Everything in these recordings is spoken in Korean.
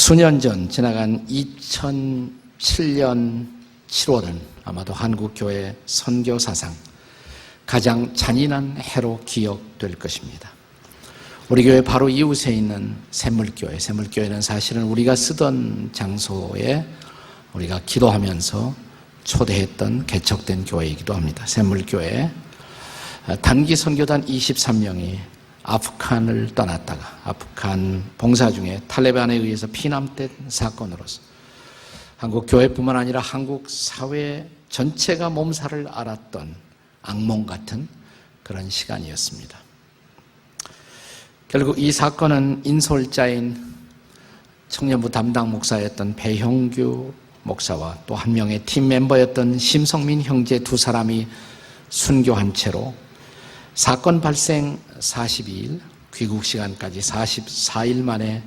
수년 전 지나간 2007년 7월은 아마도 한국교회 선교사상 가장 잔인한 해로 기억될 것입니다. 우리 교회 바로 이웃에 있는 샘물교회, 샘물교회는 사실은 우리가 쓰던 장소에 우리가 기도하면서 초대했던 개척된 교회이기도 합니다. 샘물교회 단기 선교단 23명이 아프간을 떠났다가 아프간 봉사 중에 탈레반에 의해서 피남된 사건으로서 한국 교회뿐만 아니라 한국 사회 전체가 몸살을 앓았던 악몽 같은 그런 시간이었습니다. 결국 이 사건은 인솔자인 청년부 담당 목사였던 배형규 목사와 또 한 명의 팀 멤버였던 심성민 형제 두 사람이 순교한 채로 사건 발생 42일, 귀국 시간까지 44일 만에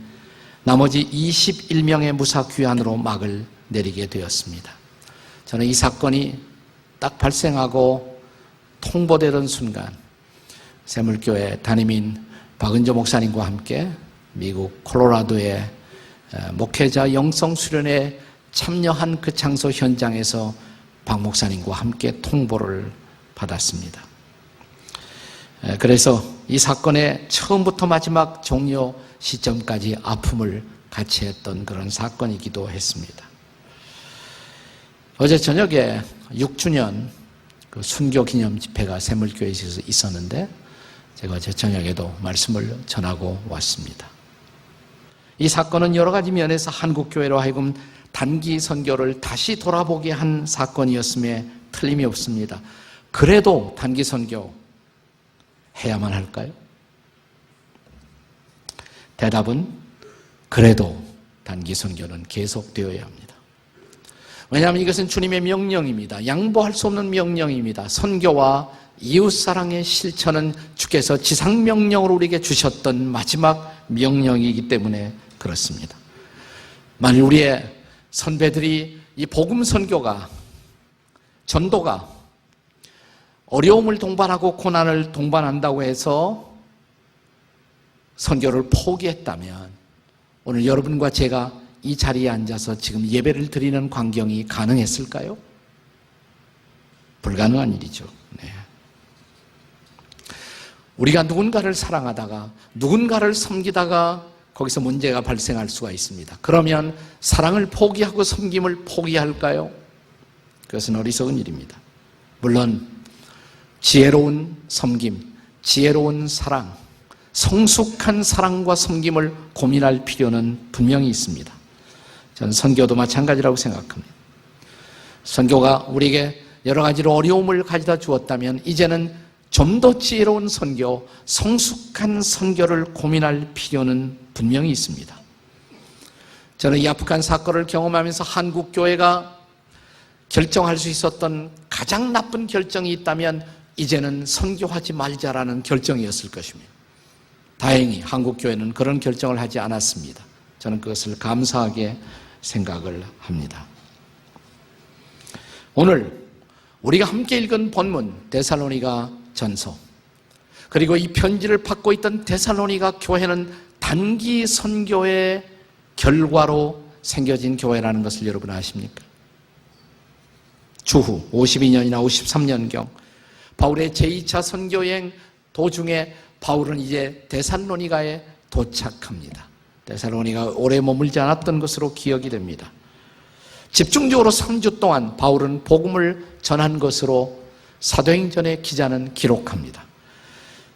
나머지 21명의 무사 귀환으로 막을 내리게 되었습니다. 저는 이 사건이 딱 발생하고 통보되던 순간 샘물교회 담임인 박은조 목사님과 함께 미국 콜로라도의 목회자 영성 수련회에 참여한 그 장소 현장에서 박 목사님과 함께 통보를 받았습니다. 그래서 이 사건의 처음부터 마지막 종료 시점까지 아픔을 같이 했던 그런 사건이기도 했습니다. 어제 저녁에 6주년 그 순교 기념 집회가 샘물교회에서 있었는데 제가 어제 저녁에도 말씀을 전하고 왔습니다. 이 사건은 여러 가지 면에서 한국교회로 하여금 단기 선교를 다시 돌아보게 한 사건이었음에 틀림이 없습니다. 그래도 단기 선교 해야만 할까요? 대답은 그래도 단기 선교는 계속되어야 합니다. 왜냐하면 이것은 주님의 명령입니다. 양보할 수 없는 명령입니다. 선교와 이웃사랑의 실천은 주께서 지상명령으로 우리에게 주셨던 마지막 명령이기 때문에 그렇습니다. 만일 우리의 선배들이 이 복음 선교가 전도가 어려움을 동반하고 고난을 동반한다고 해서 선교를 포기했다면 오늘 여러분과 제가 이 자리에 앉아서 지금 예배를 드리는 광경이 가능했을까요? 불가능한 일이죠. 네. 우리가 누군가를 사랑하다가 누군가를 섬기다가 거기서 문제가 발생할 수가 있습니다. 그러면 사랑을 포기하고 섬김을 포기할까요? 그것은 어리석은 일입니다. 물론 지혜로운 섬김, 지혜로운 사랑, 성숙한 사랑과 섬김을 고민할 필요는 분명히 있습니다. 저는 선교도 마찬가지라고 생각합니다. 선교가 우리에게 여러 가지로 어려움을 가져다 주었다면 이제는 좀 더 지혜로운 선교, 성숙한 선교를 고민할 필요는 분명히 있습니다. 저는 이 아프간 사건을 경험하면서 한국교회가 결정할 수 있었던 가장 나쁜 결정이 있다면 이제는 선교하지 말자라는 결정이었을 것입니다. 다행히 한국교회는 그런 결정을 하지 않았습니다. 저는 그것을 감사하게 생각을 합니다. 오늘 우리가 함께 읽은 본문 데살로니가 전서 그리고 이 편지를 받고 있던 데살로니가 교회는 단기 선교의 결과로 생겨진 교회라는 것을 여러분 아십니까? 주후 52년이나 53년경 바울의 제2차 선교여행 도중에 바울은 이제 데살로니가에 도착합니다. 데살로니가 오래 머물지 않았던 것으로 기억이 됩니다. 집중적으로 3주 동안 바울은 복음을 전한 것으로 사도행전의 기자는 기록합니다.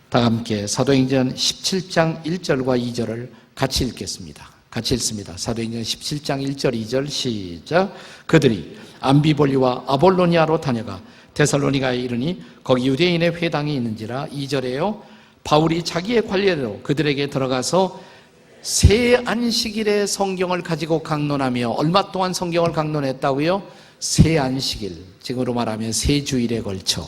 다 함께 사도행전 17장 1절과 2절을 같이 읽겠습니다. 같이 읽습니다. 사도행전 17장 1절 2절 시작. 그들이 암비볼리와 아볼로니아로 다녀가 데살로니가에 이르니 거기 유대인의 회당이 있는지라. 2절에요. 바울이 자기의 관례대로 그들에게 들어가서 새 안식일에 성경을 가지고 강론하며 얼마 동안 성경을 강론했다고요? 새 안식일, 지금으로 말하면 새 주일에 걸쳐.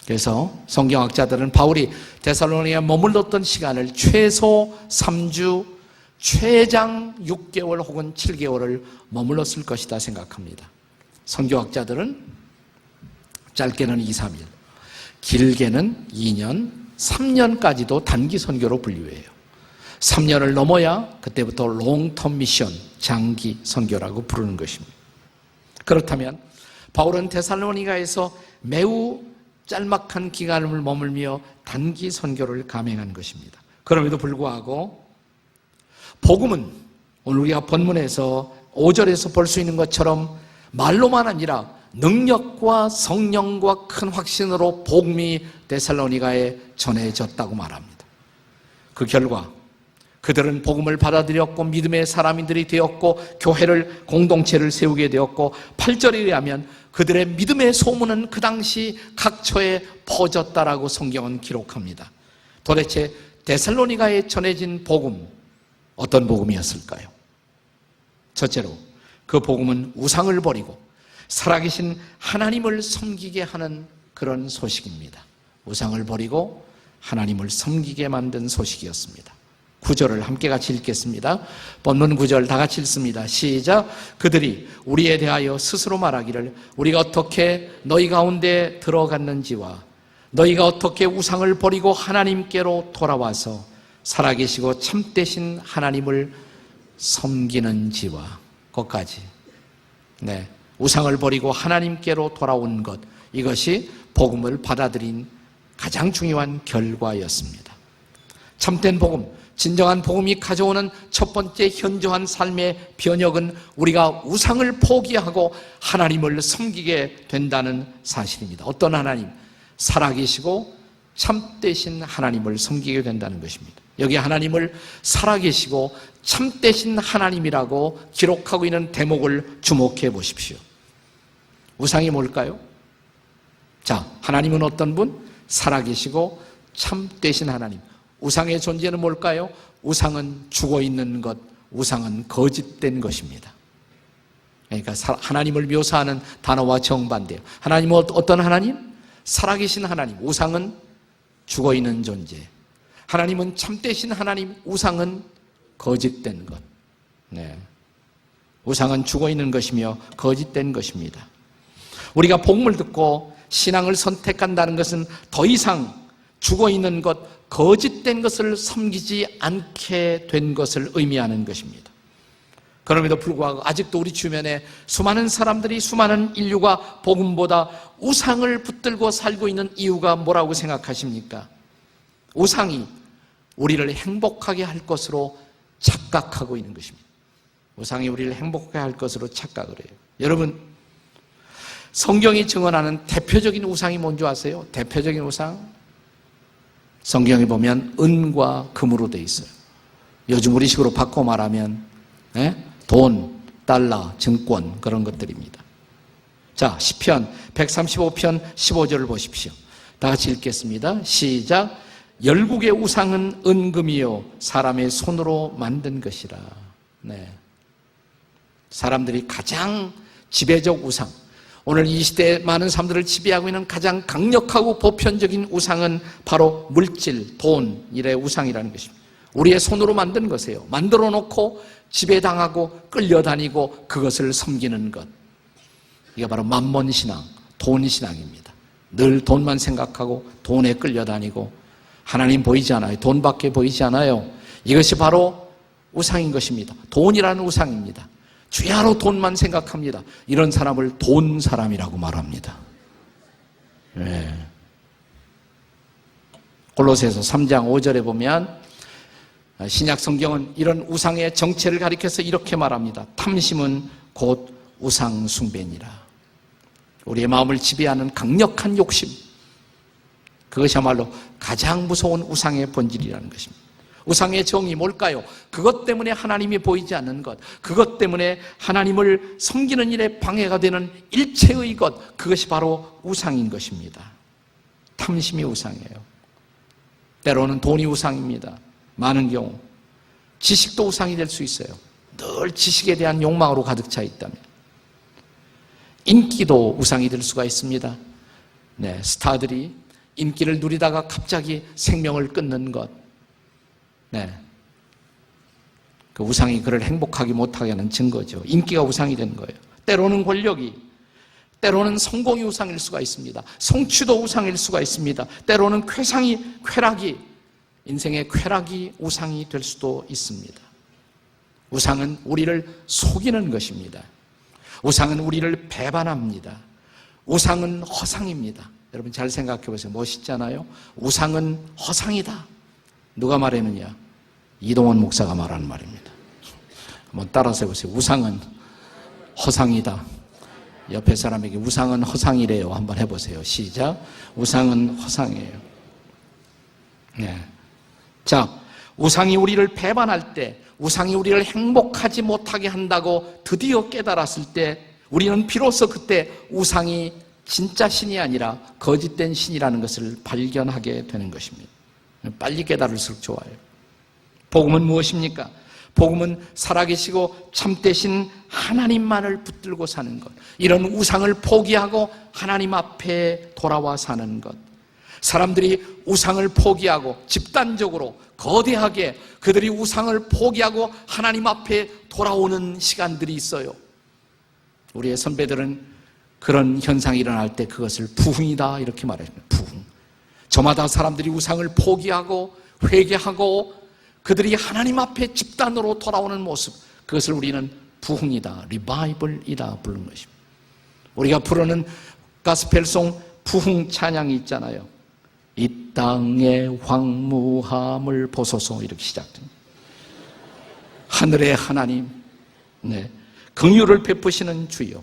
그래서 성경학자들은 바울이 데살로니가에 머물렀던 시간을 최소 3주, 최장 6개월 혹은 7개월을 머물렀을 것이다 생각합니다. 선교학자들은 짧게는 2, 3일, 길게는 2년, 3년까지도 단기 선교로 분류해요. 3년을 넘어야 그때부터 롱텀 미션, 장기 선교라고 부르는 것입니다. 그렇다면 바울은 데살로니가에서 매우 짤막한 기간을 머물며 단기 선교를 감행한 것입니다. 그럼에도 불구하고 복음은 오늘 우리가 본문에서 5절에서 볼 수 있는 것처럼 말로만 아니라 능력과 성령과 큰 확신으로 복음이 데살로니가에 전해졌다고 말합니다. 그 결과 그들은 복음을 받아들였고 믿음의 사람들이 되었고 교회를 공동체를 세우게 되었고 8절에 의하면 그들의 믿음의 소문은 그 당시 각처에 퍼졌다라고 성경은 기록합니다. 도대체 데살로니가에 전해진 복음, 어떤 복음이었을까요? 첫째로 그 복음은 우상을 버리고 살아계신 하나님을 섬기게 하는 그런 소식입니다. 우상을 버리고 하나님을 섬기게 만든 소식이었습니다. 9절을 함께 같이 읽겠습니다. 본문 9절 다 같이 읽습니다. 시작. 그들이 우리에 대하여 스스로 말하기를 우리가 어떻게 너희 가운데 들어갔는지와 너희가 어떻게 우상을 버리고 하나님께로 돌아와서 살아계시고 참되신 하나님을 섬기는지와 거기까지. 네, 우상을 버리고 하나님께로 돌아온 것, 이것이 복음을 받아들인 가장 중요한 결과였습니다. 참된 복음, 진정한 복음이 가져오는 첫 번째 현저한 삶의 변혁은 우리가 우상을 포기하고 하나님을 섬기게 된다는 사실입니다. 어떤 하나님? 살아계시고 참되신 하나님을 섬기게 된다는 것입니다. 여기 하나님을 살아계시고 참되신 하나님이라고 기록하고 있는 대목을 주목해 보십시오. 우상이 뭘까요? 자, 하나님은 어떤 분? 살아계시고 참되신 하나님. 우상의 존재는 뭘까요? 우상은 죽어있는 것, 우상은 거짓된 것입니다. 그러니까 하나님을 묘사하는 단어와 정반대예요. 하나님은 어떤 하나님? 살아계신 하나님. 우상은 죽어있는 존재. 하나님은 참되신 하나님, 우상은 거짓된 것. 네. 우상은 죽어있는 것이며 거짓된 것입니다. 우리가 복음을 듣고 신앙을 선택한다는 것은 더 이상 죽어있는 것, 거짓된 것을 섬기지 않게 된 것을 의미하는 것입니다. 그럼에도 불구하고 아직도 우리 주변에 수많은 사람들이, 수많은 인류가 복음보다 우상을 붙들고 살고 있는 이유가 뭐라고 생각하십니까? 우상이 우리를 행복하게 할 것으로 착각하고 있는 것입니다. 우상이 우리를 행복하게 할 것으로 착각을 해요. 여러분, 성경이 증언하는 대표적인 우상이 뭔지 아세요? 대표적인 우상? 성경에 보면 은과 금으로 되어 있어요. 요즘 우리식으로 바꿔 말하면 돈, 달러, 증권, 그런 것들입니다. 자, 시편 135편 15절을 보십시오. 다 같이 읽겠습니다. 시작. 열국의 우상은 은금이요 사람의 손으로 만든 것이라. 네. 사람들이 가장 지배적 우상, 오늘 이 시대에 많은 사람들을 지배하고 있는 가장 강력하고 보편적인 우상은 바로 물질, 돈, 일의 우상이라는 것입니다. 우리의 손으로 만든 것이에요. 만들어 놓고 지배당하고 끌려다니고 그것을 섬기는 것. 이게 바로 만몬신앙, 돈신앙입니다. 늘 돈만 생각하고 돈에 끌려다니고 하나님 보이지 않아요. 돈밖에 보이지 않아요. 이것이 바로 우상인 것입니다. 돈이라는 우상입니다. 주야로 돈만 생각합니다. 이런 사람을 돈 사람이라고 말합니다. 네. 골로새서 3장 5절에 보면 신약 성경은 이런 우상의 정체를 가리켜서 이렇게 말합니다. 탐심은 곧 우상 숭배니라. 우리의 마음을 지배하는 강력한 욕심, 그것이야말로 가장 무서운 우상의 본질이라는 것입니다. 우상의 정의 뭘까요? 그것 때문에 하나님이 보이지 않는 것, 그것 때문에 하나님을 섬기는 일에 방해가 되는 일체의 것, 그것이 바로 우상인 것입니다. 탐심이 우상이에요. 때로는 돈이 우상입니다. 많은 경우 지식도 우상이 될 수 있어요. 늘 지식에 대한 욕망으로 가득 차 있다면. 인기도 우상이 될 수가 있습니다. 네, 스타들이 인기를 누리다가 갑자기 생명을 끊는 것. 네. 그 우상이 그를 행복하게 못하게 하는 증거죠. 인기가 우상이 된 거예요. 때로는 권력이, 때로는 성공이 우상일 수가 있습니다. 성취도 우상일 수가 있습니다. 때로는 쾌락이, 인생의 쾌락이 우상이 될 수도 있습니다. 우상은 우리를 속이는 것입니다. 우상은 우리를 배반합니다. 우상은 허상입니다. 여러분 잘 생각해 보세요. 멋있잖아요. 우상은 허상이다. 누가 말했느냐? 이동원 목사가 말하는 말입니다. 한번 따라서 해보세요. 우상은 허상이다. 옆에 사람에게 우상은 허상이래요. 한번 해보세요. 시작. 우상은 허상이에요. 네. 자, 우상이 우리를 배반할 때, 우상이 우리를 행복하지 못하게 한다고 드디어 깨달았을 때, 우리는 비로소 그때 우상이 진짜 신이 아니라 거짓된 신이라는 것을 발견하게 되는 것입니다. 빨리 깨달을수록 좋아요. 복음은 무엇입니까? 복음은 살아계시고 참되신 하나님만을 붙들고 사는 것. 이런 우상을 포기하고 하나님 앞에 돌아와 사는 것. 사람들이 우상을 포기하고 집단적으로 거대하게 그들이 우상을 포기하고 하나님 앞에 돌아오는 시간들이 있어요. 우리의 선배들은 그런 현상이 일어날 때 그것을 부흥이다 이렇게 말합니다. 부흥. 저마다 사람들이 우상을 포기하고 회개하고 그들이 하나님 앞에 집단으로 돌아오는 모습, 그것을 우리는 부흥이다, 리바이벌이다 부르는 것입니다. 우리가 부르는 가스펠송 부흥 찬양이 있잖아요. 이 땅의 황무함을 보소서 이렇게 시작됩니다. 하늘의 하나님, 네, 긍휼을 베푸시는 주여,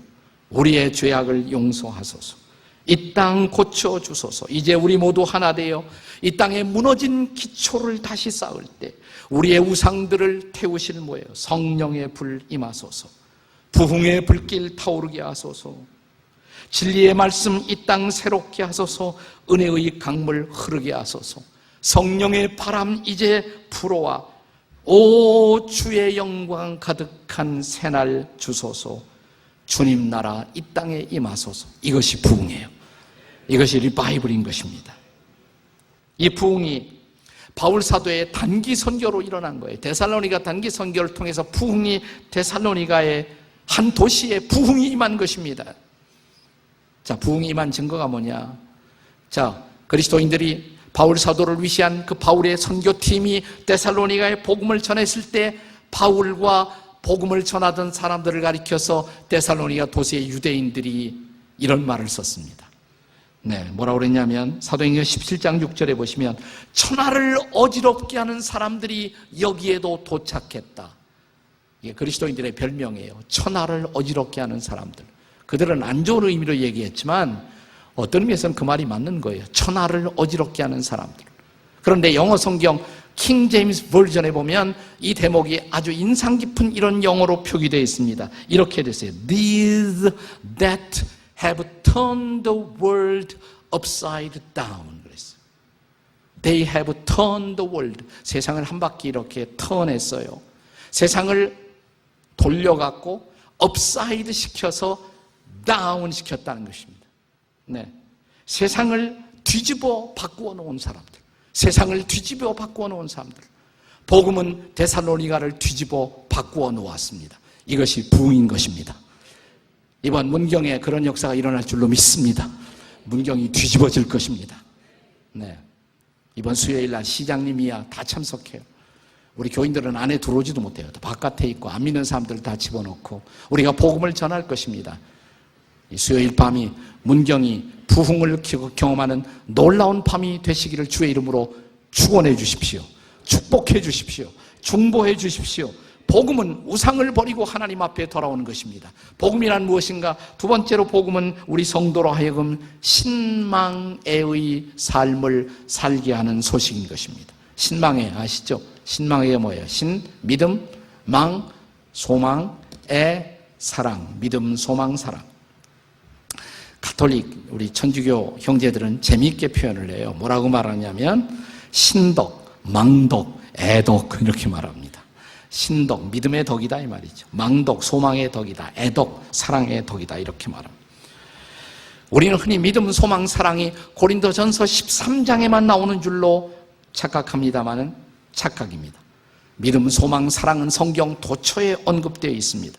우리의 죄악을 용서하소서. 이 땅 고쳐주소서. 이제 우리 모두 하나 되어 이 땅에 무너진 기초를 다시 쌓을 때 우리의 우상들을 태우실 모여 성령의 불 임하소서. 부흥의 불길 타오르게 하소서. 진리의 말씀 이 땅 새롭게 하소서. 은혜의 강물 흐르게 하소서. 성령의 바람 이제 불어와 오 주의 영광 가득한 새날 주소서. 주님 나라 이 땅에 임하소서. 이것이 부흥이에요. 이것이 리바이벌인 것입니다. 이 부흥이 바울 사도의 단기 선교로 일어난 거예요. 데살로니가 단기 선교를 통해서 부흥이 데살로니가의 한 도시에 부흥이 임한 것입니다. 자, 부흥이 임한 증거가 뭐냐? 자, 그리스도인들이 바울 사도를 위시한 그 바울의 선교팀이 데살로니가에 복음을 전했을 때 바울과 복음을 전하던 사람들을 가리켜서 데살로니가 도시의 유대인들이 이런 말을 썼습니다. 네, 뭐라고 그랬냐면 사도행전 17장 6절에 보시면 천하를 어지럽게 하는 사람들이 여기에도 도착했다. 이게 그리스도인들의 별명이에요. 천하를 어지럽게 하는 사람들. 그들은 안 좋은 의미로 얘기했지만 어떤 의미에서는 그 말이 맞는 거예요. 천하를 어지럽게 하는 사람들. 그런데 영어 성경 킹 제임스 버전에 보면 이 대목이 아주 인상 깊은 이런 영어로 표기되어 있습니다. 이렇게 됐어요. These that have turned the world upside down. 그랬어요. They have turned the world. 세상을 한 바퀴 이렇게 턴했어요. 세상을 돌려갖고 upside 시켜서 down 시켰다는 것입니다. 네. 세상을 뒤집어 바꾸어 놓은 사람들. 세상을 뒤집어 바꾸어 놓은 사람들. 복음은 데살로니가를 뒤집어 바꾸어 놓았습니다. 이것이 부흥인 것입니다. 이번 문경에 그런 역사가 일어날 줄로 믿습니다. 문경이 뒤집어질 것입니다. 네. 이번 수요일 날 시장님이야 다 참석해요. 우리 교인들은 안에 들어오지도 못해요. 바깥에 있고 안 믿는 사람들 다 집어넣고 우리가 복음을 전할 것입니다. 이 수요일 밤이 문경이 부흥을 경험하는 놀라운 밤이 되시기를 주의 이름으로 축원해 주십시오. 축복해 주십시오. 중보해 주십시오. 복음은 우상을 버리고 하나님 앞에 돌아오는 것입니다. 복음이란 무엇인가? 두 번째로 복음은 우리 성도로 하여금 신망의 삶을 살게 하는 소식인 것입니다. 신망의 아시죠? 신망의 뭐예요? 신, 믿음, 망, 소망, 애, 사랑. 믿음, 소망, 사랑. 가톨릭 우리 천주교 형제들은 재미있게 표현을 해요. 뭐라고 말하냐면 신덕, 망덕, 애덕 이렇게 말합니다. 신덕, 믿음의 덕이다 이 말이죠. 망덕, 소망의 덕이다. 애덕, 사랑의 덕이다 이렇게 말합니다. 우리는 흔히 믿음, 소망, 사랑이 고린도전서 13장에만 나오는 줄로 착각합니다마는 착각입니다. 믿음, 소망, 사랑은 성경 도처에 언급되어 있습니다.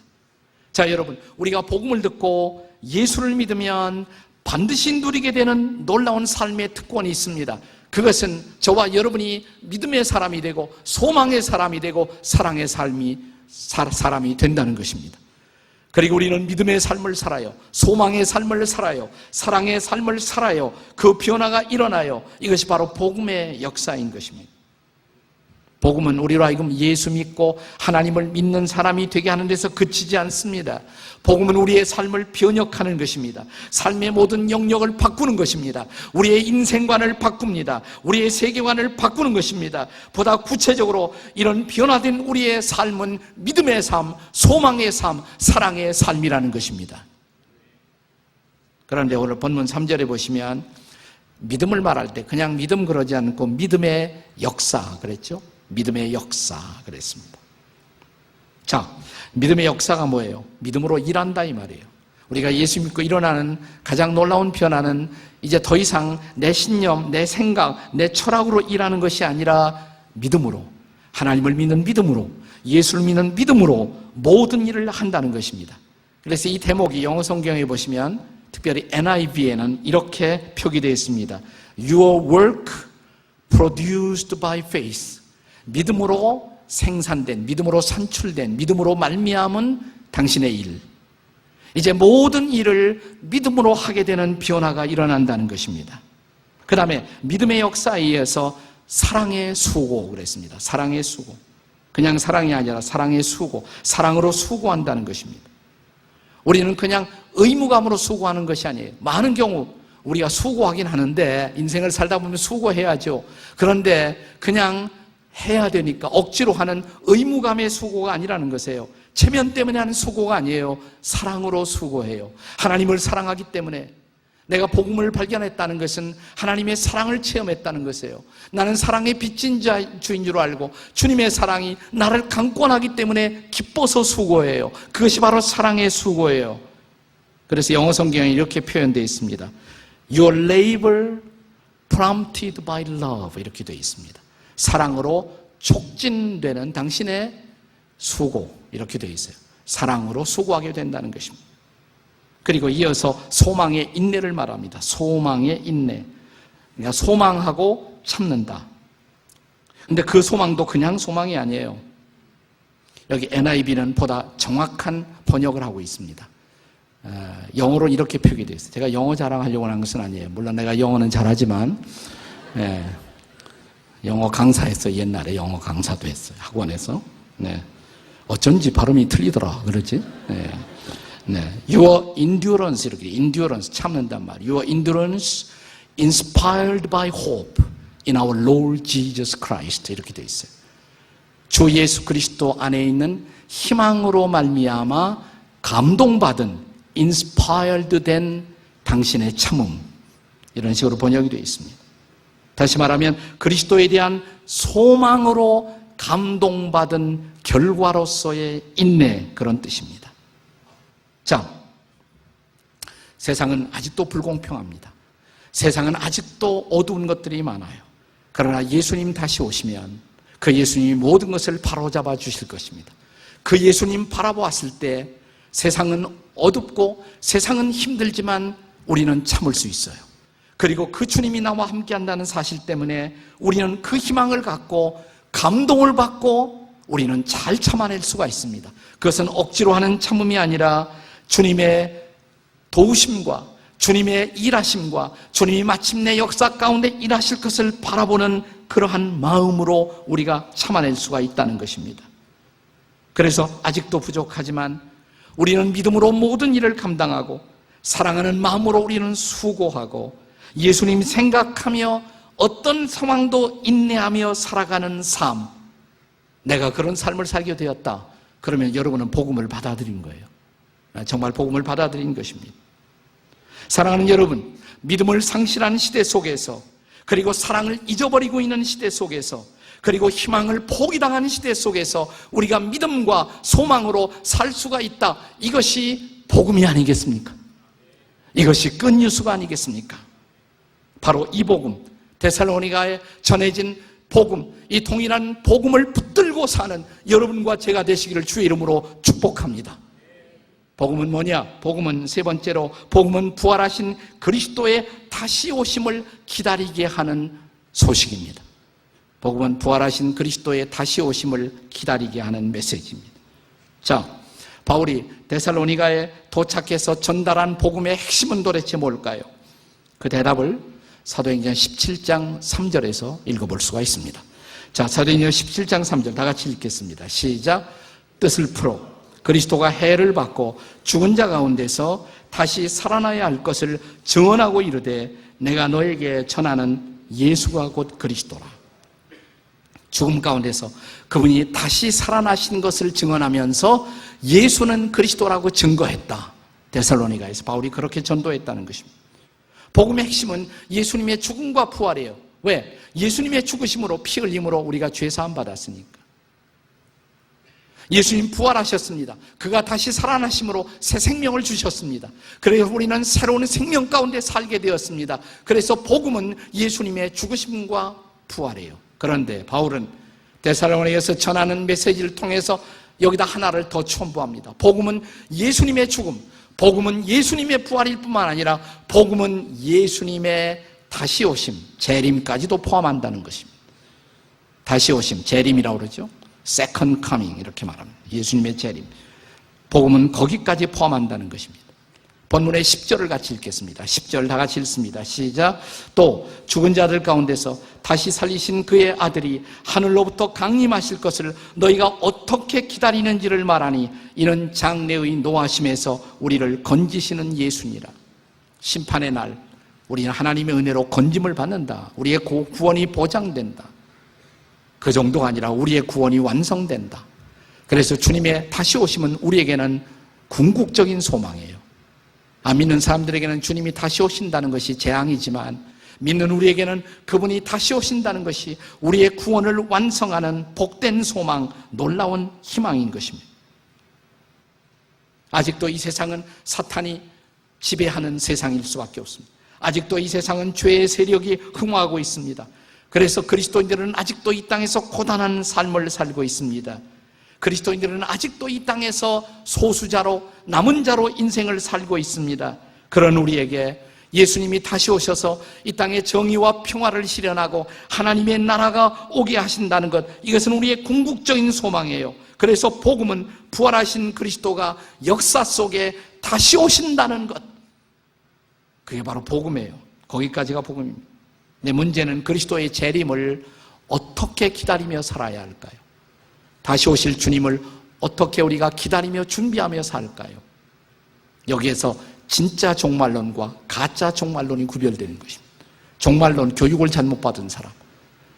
자, 여러분, 우리가 복음을 듣고 예수를 믿으면 반드시 누리게 되는 놀라운 삶의 특권이 있습니다. 그것은 저와 여러분이 믿음의 사람이 되고 소망의 사람이 되고 사랑의 사람이 된다는 것입니다. 그리고 우리는 믿음의 삶을 살아요. 소망의 삶을 살아요. 사랑의 삶을 살아요. 그 변화가 일어나요. 이것이 바로 복음의 역사인 것입니다. 복음은 우리로 하여금 예수 믿고 하나님을 믿는 사람이 되게 하는 데서 그치지 않습니다. 복음은 우리의 삶을 변혁하는 것입니다. 삶의 모든 영역을 바꾸는 것입니다. 우리의 인생관을 바꿉니다. 우리의 세계관을 바꾸는 것입니다. 보다 구체적으로 이런 변화된 우리의 삶은 믿음의 삶, 소망의 삶, 사랑의 삶이라는 것입니다. 그런데 오늘 본문 3절에 보시면 믿음을 말할 때 그냥 믿음 그러지 않고 믿음의 역사 그랬죠? 믿음의 역사 그랬습니다. 자, 믿음의 역사가 뭐예요? 믿음으로 일한다 이 말이에요. 우리가 예수 믿고 일어나는 가장 놀라운 변화는 이제 더 이상 내 신념, 내 생각, 내 철학으로 일하는 것이 아니라 믿음으로, 하나님을 믿는 믿음으로, 예수를 믿는 믿음으로 모든 일을 한다는 것입니다. 그래서 이 대목이 영어 성경에 보시면 특별히 NIV에는 이렇게 표기되어 있습니다. Your work produced by faith. 믿음으로 생산된, 믿음으로 산출된, 믿음으로 말미암은 당신의 일. 이제 모든 일을 믿음으로 하게 되는 변화가 일어난다는 것입니다. 그 다음에 믿음의 역사에 의해서 사랑의 수고 그랬습니다. 사랑의 수고. 그냥 사랑이 아니라 사랑의 수고. 사랑으로 수고한다는 것입니다. 우리는 그냥 의무감으로 수고하는 것이 아니에요. 많은 경우 우리가 수고하긴 하는데 인생을 살다 보면 수고해야죠. 그런데 그냥 해야 되니까 억지로 하는 의무감의 수고가 아니라는 것이에요. 체면 때문에 하는 수고가 아니에요. 사랑으로 수고해요. 하나님을 사랑하기 때문에 내가 복음을 발견했다는 것은 하나님의 사랑을 체험했다는 것이에요. 나는 사랑의 빚진 주인 줄 알고 주님의 사랑이 나를 강권하기 때문에 기뻐서 수고해요. 그것이 바로 사랑의 수고예요. 그래서 영어 성경에 이렇게 표현되어 있습니다. Your labor prompted by love 이렇게 되어 있습니다. 사랑으로 촉진되는 당신의 수고 이렇게 되어 있어요. 사랑으로 수고하게 된다는 것입니다. 그리고 이어서 소망의 인내를 말합니다. 소망의 인내. 그러니까 소망하고 참는다. 근데 그 소망도 그냥 소망이 아니에요. 여기 NIV는 보다 정확한 번역을 하고 있습니다. 영어로 이렇게 표기되어 있어요. 제가 영어 자랑하려고 하는 것은 아니에요. 물론 내가 영어는 잘하지만 영어 강사했어요. 옛날에 영어 강사도 했어요. 학원에서. 네. 어쩐지 발음이 틀리더라. 그러지? 네. 네. Your endurance 이렇게 endurance 참는단 말이에요. Your endurance inspired by hope in our Lord Jesus Christ 이렇게 돼 있어요. 주 예수 그리스도 안에 있는 희망으로 말미암아 감동받은 inspired 된 당신의 참음 이런 식으로 번역이 되어 있습니다. 다시 말하면 그리스도에 대한 소망으로 감동받은 결과로서의 인내 그런 뜻입니다. 자, 세상은 아직도 불공평합니다. 세상은 아직도 어두운 것들이 많아요. 그러나 예수님 다시 오시면 그 예수님이 모든 것을 바로잡아 주실 것입니다. 그 예수님 바라보았을 때 세상은 어둡고 세상은 힘들지만 우리는 참을 수 있어요. 그리고 그 주님이 나와 함께 한다는 사실 때문에 우리는 그 희망을 갖고 감동을 받고 우리는 잘 참아낼 수가 있습니다. 그것은 억지로 하는 참음이 아니라 주님의 도우심과 주님의 일하심과 주님이 마침내 역사 가운데 일하실 것을 바라보는 그러한 마음으로 우리가 참아낼 수가 있다는 것입니다. 그래서 아직도 부족하지만 우리는 믿음으로 모든 일을 감당하고 사랑하는 마음으로 우리는 수고하고 예수님 생각하며 어떤 상황도 인내하며 살아가는 삶, 내가 그런 삶을 살게 되었다. 그러면 여러분은 복음을 받아들인 거예요. 정말 복음을 받아들인 것입니다. 사랑하는 여러분, 믿음을 상실한 시대 속에서 그리고 사랑을 잊어버리고 있는 시대 속에서 그리고 희망을 포기당하는 시대 속에서 우리가 믿음과 소망으로 살 수가 있다. 이것이 복음이 아니겠습니까? 이것이 끈뉴스가 아니겠습니까? 바로 이 복음, 데살로니가에 전해진 복음, 이 동일한 복음을 붙들고 사는 여러분과 제가 되시기를 주의 이름으로 축복합니다. 복음은 뭐냐? 복음은 세 번째로 복음은 부활하신 그리스도의 다시 오심을 기다리게 하는 소식입니다. 복음은 부활하신 그리스도의 다시 오심을 기다리게 하는 메시지입니다. 자, 바울이 데살로니가에 도착해서 전달한 복음의 핵심은 도대체 뭘까요? 그 대답을 사도행전 17장 3절에서 읽어볼 수가 있습니다. 자, 사도행전 17장 3절 다 같이 읽겠습니다. 시작. 뜻을 풀어 그리스도가 해를 받고 죽은 자 가운데서 다시 살아나야 할 것을 증언하고 이르되 내가 너에게 전하는 예수가 곧 그리스도라. 죽음 가운데서 그분이 다시 살아나신 것을 증언하면서 예수는 그리스도라고 증거했다. 데살로니가에서 바울이 그렇게 전도했다는 것입니다. 복음의 핵심은 예수님의 죽음과 부활이에요. 왜? 예수님의 죽으심으로 피 흘림으로 우리가 죄 사함 받았으니까. 예수님 부활하셨습니다. 그가 다시 살아나심으로 새 생명을 주셨습니다. 그래서 우리는 새로운 생명 가운데 살게 되었습니다. 그래서 복음은 예수님의 죽으심과 부활이에요. 그런데 바울은 데살로니가에서 전하는 메시지를 통해서 여기다 하나를 더 첨부합니다. 복음은 예수님의 죽음, 복음은 예수님의 부활일 뿐만 아니라 복음은 예수님의 다시 오심, 재림까지도 포함한다는 것입니다. 다시 오심, 재림이라고 그러죠. Second coming 이렇게 말합니다. 예수님의 재림. 복음은 거기까지 포함한다는 것입니다. 본문의 10절을 같이 읽겠습니다. 10절 다 같이 읽습니다. 시작. 또 죽은 자들 가운데서 다시 살리신 그의 아들이 하늘로부터 강림하실 것을 너희가 어떻게 기다리는지를 말하니 이는 장래의 노하심에서 우리를 건지시는 예수니라. 심판의 날 우리는 하나님의 은혜로 건짐을 받는다. 우리의 구원이 보장된다. 그 정도가 아니라 우리의 구원이 완성된다. 그래서 주님의 다시 오심은 우리에게는 궁극적인 소망이에요. 안 믿는 사람들에게는 주님이 다시 오신다는 것이 재앙이지만 믿는 우리에게는 그분이 다시 오신다는 것이 우리의 구원을 완성하는 복된 소망, 놀라운 희망인 것입니다. 아직도 이 세상은 사탄이 지배하는 세상일 수밖에 없습니다. 아직도 이 세상은 죄의 세력이 흥화하고 있습니다. 그래서 그리스도인들은 아직도 이 땅에서 고단한 삶을 살고 있습니다. 그리스도인들은 아직도 이 땅에서 소수자로 남은 자로 인생을 살고 있습니다. 그런 우리에게 예수님이 다시 오셔서 이 땅에 정의와 평화를 실현하고 하나님의 나라가 오게 하신다는 것, 이것은 우리의 궁극적인 소망이에요. 그래서 복음은 부활하신 그리스도가 역사 속에 다시 오신다는 것, 그게 바로 복음이에요. 거기까지가 복음입니다. 내 문제는 그리스도의 재림을 어떻게 기다리며 살아야 할까요? 다시 오실 주님을 어떻게 우리가 기다리며 준비하며 살까요? 여기에서 진짜 종말론과 가짜 종말론이 구별되는 것입니다. 종말론, 교육을 잘못 받은 사람,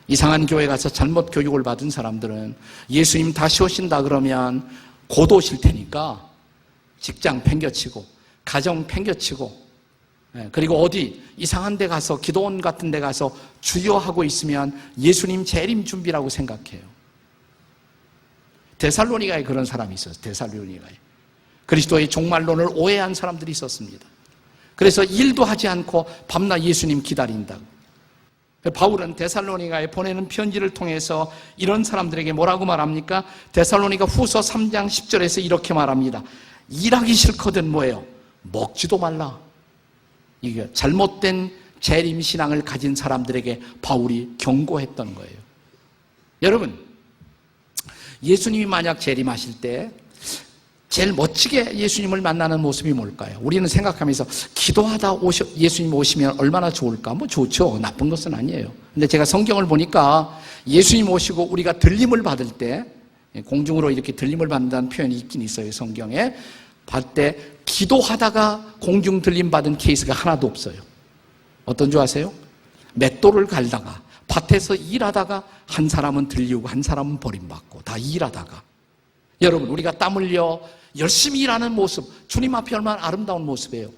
이상한 교회 가서 잘못 교육을 받은 사람들은 예수님 다시 오신다 그러면 곧 오실 테니까 직장 팽겨치고 가정 팽겨치고 그리고 어디 이상한 데 가서 기도원 같은 데 가서 주여하고 있으면 예수님 재림 준비라고 생각해요. 데살로니가에 그런 사람이 있었어요. 데살로니가에 그리스도의 종말론을 오해한 사람들이 있었습니다. 그래서 일도 하지 않고 밤낮 예수님 기다린다고. 바울은 데살로니가에 보내는 편지를 통해서 이런 사람들에게 뭐라고 말합니까? 데살로니가 후서 3장 10절에서 이렇게 말합니다. 일하기 싫거든 뭐예요? 먹지도 말라. 이게 잘못된 재림신앙을 가진 사람들에게 바울이 경고했던 거예요. 여러분, 예수님이 만약 재림하실 때 제일 멋지게 예수님을 만나는 모습이 뭘까요? 우리는 생각하면서 기도하다 예수님 오시면 얼마나 좋을까? 뭐 좋죠. 나쁜 것은 아니에요. 근데 제가 성경을 보니까 예수님 오시고 우리가 들림을 받을 때, 공중으로 이렇게 들림을 받는다는 표현이 있긴 있어요. 성경에. 받을 때 기도하다가 공중 들림 받은 케이스가 하나도 없어요. 어떤 줄 아세요? 맷돌을 갈다가 밭에서 일하다가 한 사람은 들리고 한 사람은 버림받고 다 일하다가. 여러분, 우리가 땀 흘려 열심히 일하는 모습, 주님 앞에 얼마나 아름다운 모습이에요.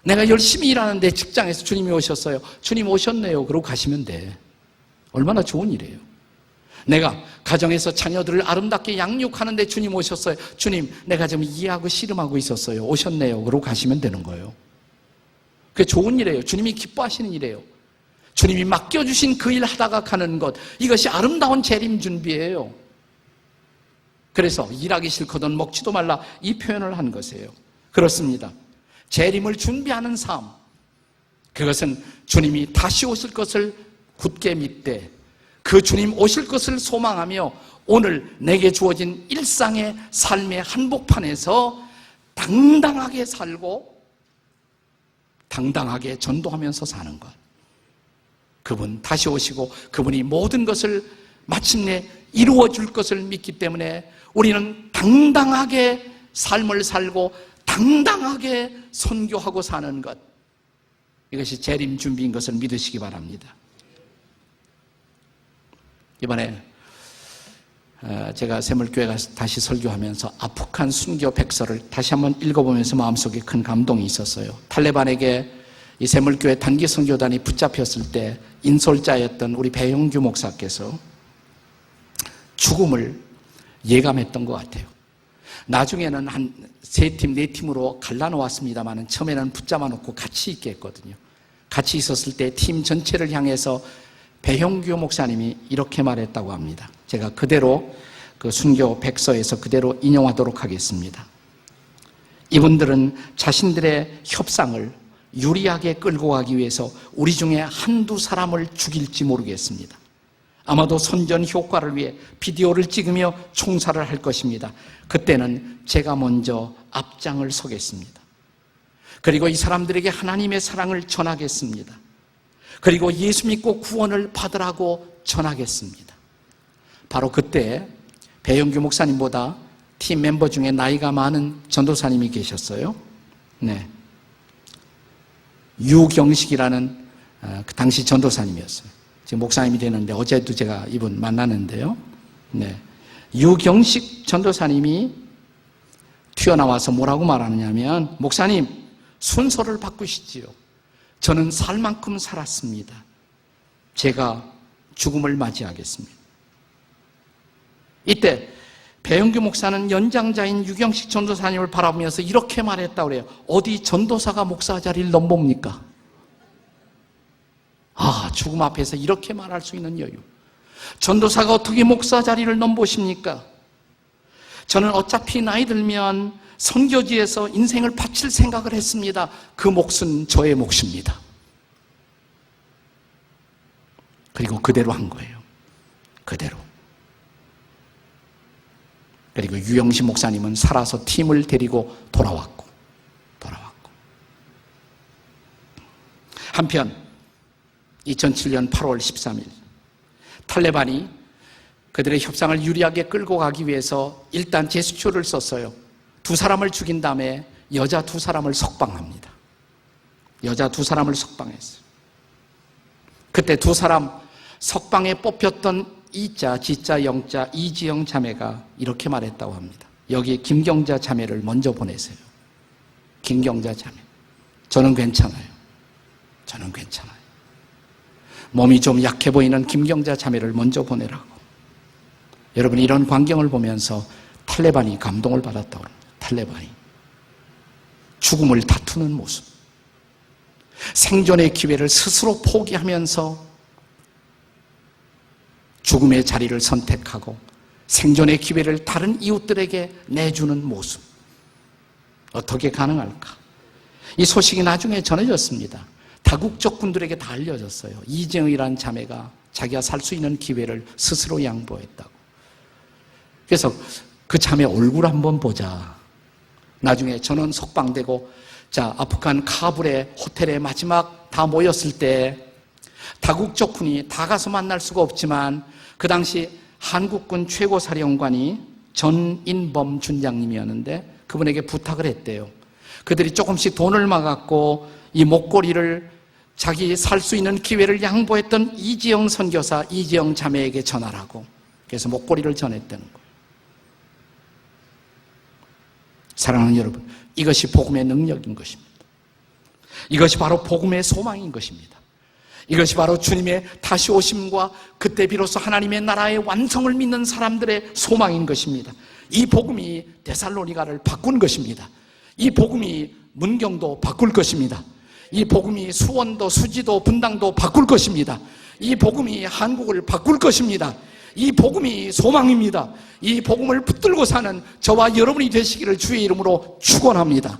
내가 열심히 일하는데 직장에서 주님이 오셨어요. 주님 오셨네요. 그러고 가시면 돼. 얼마나 좋은 일이에요. 내가 가정에서 자녀들을 아름답게 양육하는데 주님 오셨어요. 주님, 내가 좀 이해하고 씨름하고 있었어요. 오셨네요. 그러고 가시면 되는 거예요. 그게 좋은 일이에요. 주님이 기뻐하시는 일이에요. 주님이 맡겨주신 그 일 하다가 가는 것, 이것이 아름다운 재림 준비예요. 그래서 일하기 싫거든 먹지도 말라, 이 표현을 한 것이에요. 그렇습니다. 재림을 준비하는 삶, 그것은 주님이 다시 오실 것을 굳게 믿되 그 주님 오실 것을 소망하며 오늘 내게 주어진 일상의 삶의 한복판에서 당당하게 살고 당당하게 전도하면서 사는 것. 그분 다시 오시고 그분이 모든 것을 마침내 이루어 줄 것을 믿기 때문에 우리는 당당하게 삶을 살고 당당하게 선교하고 사는 것. 이것이 재림 준비인 것을 믿으시기 바랍니다. 이번에 제가 샘물교회 가서 다시 설교하면서 아프간 순교 백서를 다시 한번 읽어보면서 마음속에 큰 감동이 있었어요. 탈레반에게 이 샘물교회 단기 선교단이 붙잡혔을 때 인솔자였던 우리 배용규 목사께서 죽음을 예감했던 것 같아요. 나중에는 한 3팀, 4팀으로 갈라놓았습니다만 처음에는 붙잡아 놓고 같이 있게 했거든요. 같이 있었을 때 팀 전체를 향해서 배용규 목사님이 이렇게 말했다고 합니다. 제가 그대로 그 순교 백서에서 그대로 인용하도록 하겠습니다. 이분들은 자신들의 협상을 유리하게 끌고 가기 위해서 우리 중에 한두 사람을 죽일지 모르겠습니다. 아마도 선전 효과를 위해 비디오를 찍으며 총살을 할 것입니다. 그때는 제가 먼저 앞장을 서겠습니다. 그리고 이 사람들에게 하나님의 사랑을 전하겠습니다. 그리고 예수 믿고 구원을 받으라고 전하겠습니다. 바로 그때 배영규 목사님보다 팀 멤버 중에 나이가 많은 전도사님이 계셨어요. 네, 유경식이라는 그 당시 전도사님이었어요. 지금 목사님이 되는데 어제도 제가 이분 만나는데요. 네, 유경식 전도사님이 튀어나와서 뭐라고 말하느냐면, 목사님 순서를 바꾸시지요. 저는 살 만큼 살았습니다. 제가 죽음을 맞이하겠습니다. 이때 배영규 목사는 연장자인 유경식 전도사님을 바라보면서 이렇게 말했다고 그래요. 어디 전도사가 목사 자리를 넘봅니까? 죽음 앞에서 이렇게 말할 수 있는 여유. 전도사가 어떻게 목사 자리를 넘보십니까? 저는 어차피 나이 들면 선교지에서 인생을 바칠 생각을 했습니다. 그 몫은 저의 몫입니다. 그리고 그대로 한 거예요. 그대로. 그리고 유영식 목사님은 살아서 팀을 데리고 돌아왔고. 한편 2007년 8월 13일 탈레반이 그들의 협상을 유리하게 끌고 가기 위해서 일단 제스처를 썼어요. 2사람을 죽인 다음에 여자 2사람을 석방합니다. 여자 2사람을 석방했어요. 그때 2사람 석방에 뽑혔던 이자, 지자, 영자, 이지영 자매가 이렇게 말했다고 합니다. 여기 김경자 자매를 먼저 보내세요. 김경자 자매. 저는 괜찮아요. 몸이 좀 약해 보이는 김경자 자매를 먼저 보내라고. 여러분, 이런 광경을 보면서 탈레반이 감동을 받았다고 합니다. 탈레반이 죽음을 다투는 모습, 생존의 기회를 스스로 포기하면서 죽음의 자리를 선택하고 생존의 기회를 다른 이웃들에게 내주는 모습. 어떻게 가능할까? 이 소식이 나중에 전해졌습니다. 다국적 군들에게 다 알려졌어요. 이재영이라는 자매가 자기가 살 수 있는 기회를 스스로 양보했다고. 그래서 그 자매 얼굴 한번 보자. 나중에 전원 석방되고, 자, 아프간 카불의 호텔에 마지막 다 모였을 때 다국적 군이 다 가서 만날 수가 없지만 그 당시 한국군 최고사령관이 전인범 준장님이었는데 그분에게 부탁을 했대요. 그들이 조금씩 돈을 막았고 이 목걸이를 자기 살 수 있는 기회를 양보했던 이지영 선교사, 이지영 자매에게 전하라고. 그래서 목걸이를 전했다는 거예요. 사랑하는 여러분, 이것이 복음의 능력인 것입니다. 이것이 바로 복음의 소망인 것입니다. 이것이 바로 주님의 다시 오심과 그때 비로소 하나님의 나라의 완성을 믿는 사람들의 소망인 것입니다. 이 복음이 데살로니가를 바꾼 것입니다. 이 복음이 문경도 바꿀 것입니다. 이 복음이 수원도, 수지도, 분당도 바꿀 것입니다. 이 복음이 한국을 바꿀 것입니다. 이 복음이 소망입니다. 이 복음을 붙들고 사는 저와 여러분이 되시기를 주의 이름으로 축원합니다.